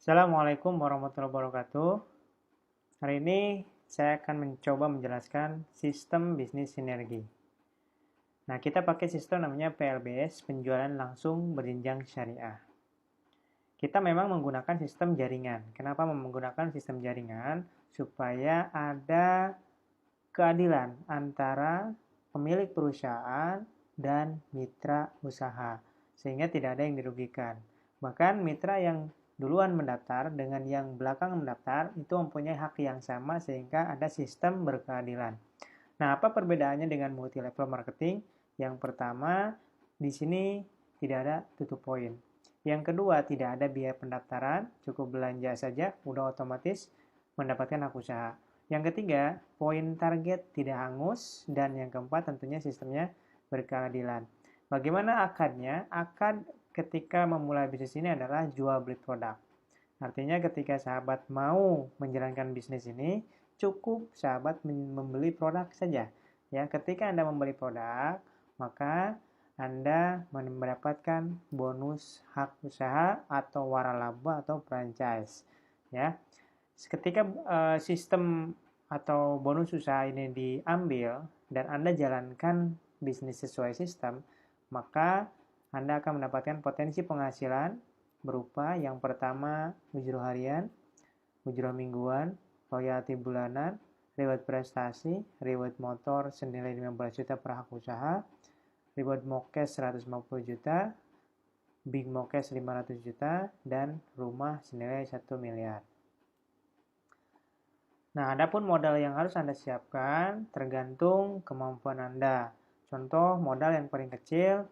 Assalamualaikum warahmatullahi wabarakatuh. Hari ini saya akan mencoba menjelaskan sistem bisnis sinergi. Nah, kita pakai sistem namanya PLBS, penjualan langsung berjenjang syariah. Kita memang menggunakan sistem jaringan. Kenapa menggunakan sistem jaringan? Supaya ada keadilan antara pemilik perusahaan dan mitra usaha, sehingga tidak ada yang dirugikan. Bahkan mitra yang duluan mendaftar dengan yang belakang mendaftar itu mempunyai hak yang sama sehingga ada sistem berkeadilan. Nah, apa perbedaannya dengan multi level marketing? Yang pertama, di sini tidak ada tutup poin. Yang kedua, tidak ada biaya pendaftaran, cukup belanja saja, udah otomatis mendapatkan hak usaha. Yang ketiga, poin target tidak hangus. Dan yang keempat, tentunya sistemnya berkeadilan. Bagaimana akadnya? Akad ketika memulai bisnis ini adalah jual beli produk. Artinya ketika sahabat mau menjalankan bisnis ini, cukup sahabat membeli produk saja. Ya, ketika Anda membeli produk, maka Anda mendapatkan bonus hak usaha atau waralaba atau franchise. Ya, ketika sistem atau bonus usaha ini diambil dan Anda jalankan bisnis sesuai sistem, maka Anda akan mendapatkan potensi penghasilan berupa yang pertama ujroh harian, ujroh mingguan, royalti bulanan, reward prestasi, reward motor senilai 15 juta per hak usaha, reward mokes 150 juta, big mokes 500 juta, dan rumah senilai 1 miliar. Nah, adapun modal yang harus Anda siapkan tergantung kemampuan Anda. Contoh modal yang paling kecil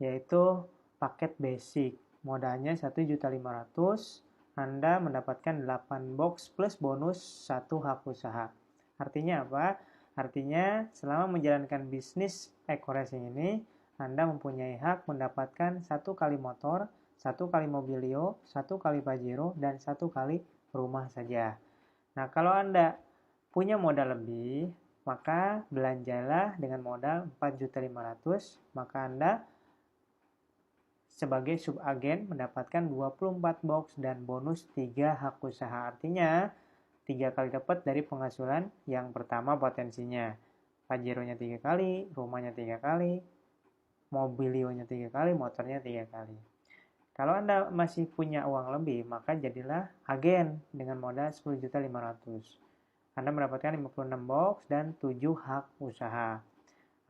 yaitu paket basic. Modalnya 1.500.000, Anda mendapatkan 8 box plus bonus 1 hak usaha. Artinya apa? Artinya selama menjalankan bisnis eco-racing ini, Anda mempunyai hak mendapatkan 1 kali motor, 1 kali mobilio, 1 kali pajero, dan 1 kali rumah saja. Nah, kalau Anda punya modal lebih, maka belanjalah dengan modal 4.500.000, maka Anda sebagai subagen mendapatkan 24 box dan bonus 3 hak usaha. Artinya 3 kali dapat dari penghasilan yang pertama potensinya. Pajero-nya 3 kali, rumahnya 3 kali, mobilionya 3 kali, motornya 3 kali. Kalau Anda masih punya uang lebih, maka jadilah agen dengan modal 10.500.000. Anda mendapatkan 56 box dan 7 hak usaha.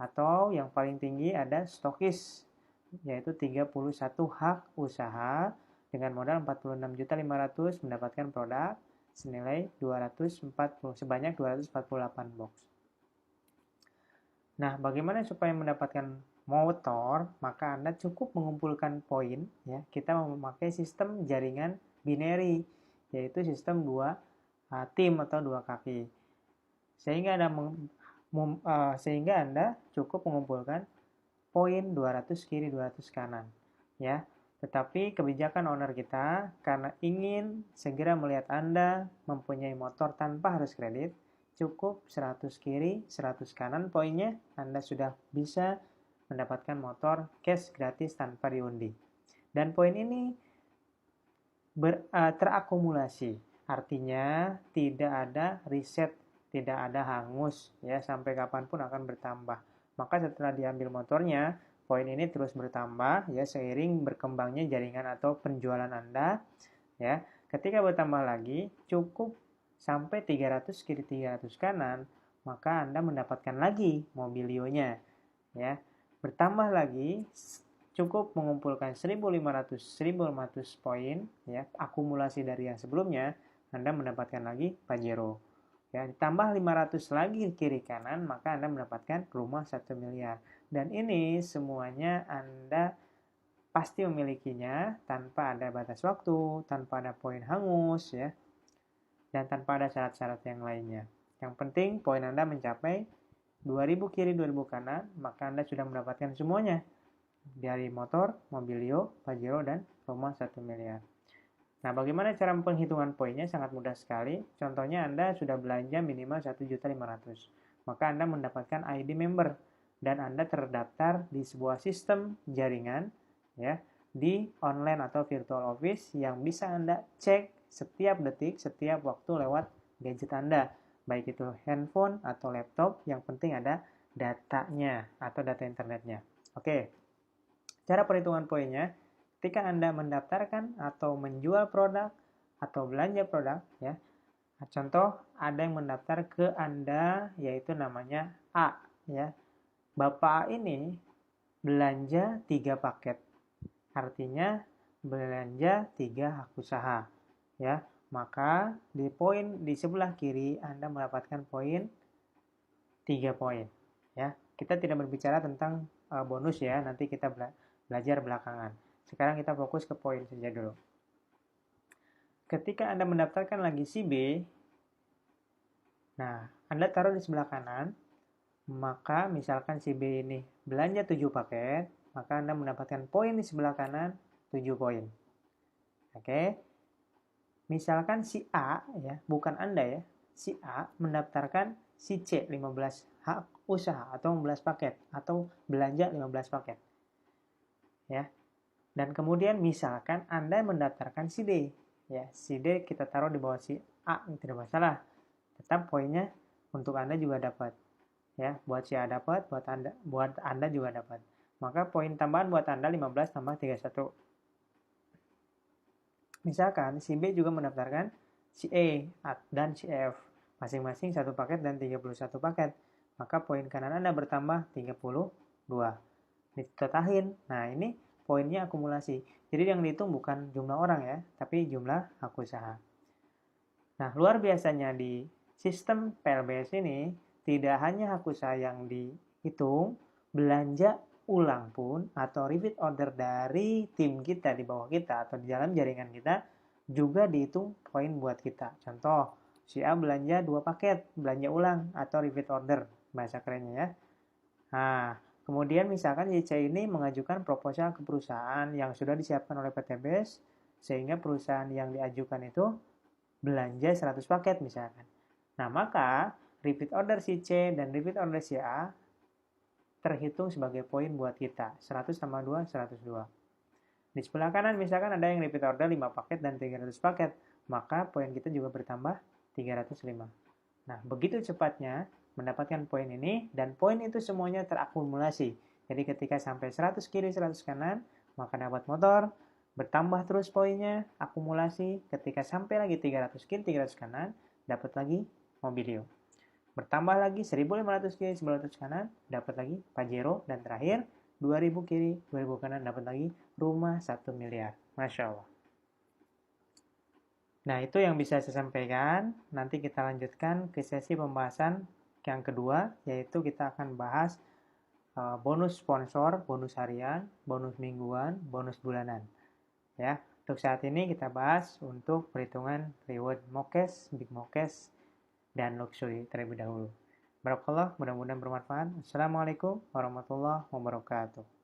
Atau yang paling tinggi ada stokis, yaitu 31 hak usaha dengan modal 46.500.000 mendapatkan produk senilai sebanyak 248 box. Nah, bagaimana supaya mendapatkan motor? Maka Anda cukup mengumpulkan poin, ya. Kita memakai sistem jaringan binary, yaitu sistem 2 tim atau 2 kaki. Sehingga Anda cukup mengumpulkan poin 200 kiri 200 kanan, ya. Tetapi kebijakan owner kita karena ingin segera melihat Anda mempunyai motor tanpa harus kredit, cukup 100 kiri 100 kanan poinnya, Anda sudah bisa mendapatkan motor cash gratis tanpa diundi. Dan poin ini terakumulasi, artinya tidak ada reset, tidak ada hangus, ya, sampai kapanpun akan bertambah. Maka setelah diambil motornya, poin ini terus bertambah, ya, seiring berkembangnya jaringan atau penjualan Anda, ya. Ketika bertambah lagi, cukup sampai 300 kiri 300 kanan, maka Anda mendapatkan lagi mobilionya, ya. Bertambah lagi, cukup mengumpulkan 1.500 poin, ya, akumulasi dari yang sebelumnya, Anda mendapatkan lagi Pajero. Ya, ditambah 500 lagi kiri kanan, maka Anda mendapatkan rumah 1 miliar. Dan ini semuanya Anda pasti memilikinya tanpa ada batas waktu, tanpa ada poin hangus, ya, dan tanpa ada syarat-syarat yang lainnya. Yang penting poin Anda mencapai 2000 kiri 2000 kanan, maka Anda sudah mendapatkan semuanya. Dari motor, mobilio, pajero, dan rumah 1 miliar. Nah, bagaimana cara penghitungan poinnya? Sangat mudah sekali. Contohnya Anda sudah belanja minimal 1.500.000. Maka Anda mendapatkan ID member dan Anda terdaftar di sebuah sistem jaringan, ya. di online atau virtual office yang bisa Anda cek setiap detik, setiap waktu lewat gadget Anda. Baik itu handphone atau laptop, yang penting ada datanya atau data internetnya. Oke, cara perhitungan poinnya, ketika Anda mendaftarkan atau menjual produk atau belanja produk, ya, contoh ada yang mendaftar ke Anda yaitu namanya A, ya. Bapak A ini belanja 3 paket. Artinya belanja 3 hak usaha, ya. Maka di poin di sebelah kiri Anda mendapatkan poin 3 poin, ya. Kita tidak berbicara tentang bonus ya, nanti kita belajar belakangan. Sekarang kita fokus ke poin saja dulu. Ketika Anda mendaftarkan lagi si B, nah, Anda taruh di sebelah kanan, maka misalkan si B ini belanja 7 paket, maka Anda mendapatkan poin di sebelah kanan 7 poin. Oke. Misalkan si A, ya, bukan Anda ya, si A mendaftarkan si C 15 hak usaha atau 15 paket atau belanja 15 paket. Ya. Dan kemudian misalkan Anda mendaftarkan si D, ya, si D kita taruh di bawah si A, tidak masalah. Tetap poinnya untuk Anda juga dapat. Ya, buat si A dapat, buat Anda juga dapat. Maka poin tambahan buat Anda 15 tambah 31. Misalkan si B juga mendaftarkan si E dan si F, masing-masing 1 paket dan 31 paket. Maka poin kanan Anda bertambah 32. Ditotahin. Nah, ini poinnya akumulasi. Jadi yang dihitung bukan jumlah orang ya, tapi jumlah hak usaha. Nah, luar biasanya di sistem PLBS ini, tidak hanya hak usaha yang dihitung, belanja ulang pun atau repeat order dari tim kita di bawah kita atau di dalam jaringan kita juga dihitung poin buat kita. Contoh, si A belanja 2 paket, belanja ulang atau repeat order, bahasa kerennya ya. Nah, kemudian misalkan si C ini mengajukan proposal ke perusahaan yang sudah disiapkan oleh PTBS, sehingga perusahaan yang diajukan itu belanja 100 paket misalkan. Nah, maka repeat order si C dan repeat order si A terhitung sebagai poin buat kita. 100 tambah 2, 102. Di sebelah kanan misalkan ada yang repeat order 5 paket dan 300 paket, maka poin kita juga bertambah 305. Nah, begitu cepatnya mendapatkan poin ini, dan poin itu semuanya terakumulasi. Jadi ketika sampai 100 kiri, 100 kanan, maka dapat motor, bertambah terus poinnya, akumulasi, ketika sampai lagi 300 kiri, 300 kanan, dapat lagi Mobilio. Bertambah lagi 1500 kiri, 1500 kanan, dapat lagi Pajero, dan terakhir 2000 kiri, 2000 kanan, dapat lagi rumah 1 miliar. Masya Allah. Nah, itu yang bisa saya sampaikan. Nanti kita lanjutkan ke sesi pembahasan yang kedua, yaitu kita akan bahas bonus sponsor, bonus harian, bonus mingguan, bonus bulanan. Ya, untuk saat ini kita bahas untuk perhitungan reward Mokes, Big Mokes, dan Luxury terlebih dahulu. Barakallah, mudah-mudahan bermanfaat. Assalamualaikum warahmatullahi wabarakatuh.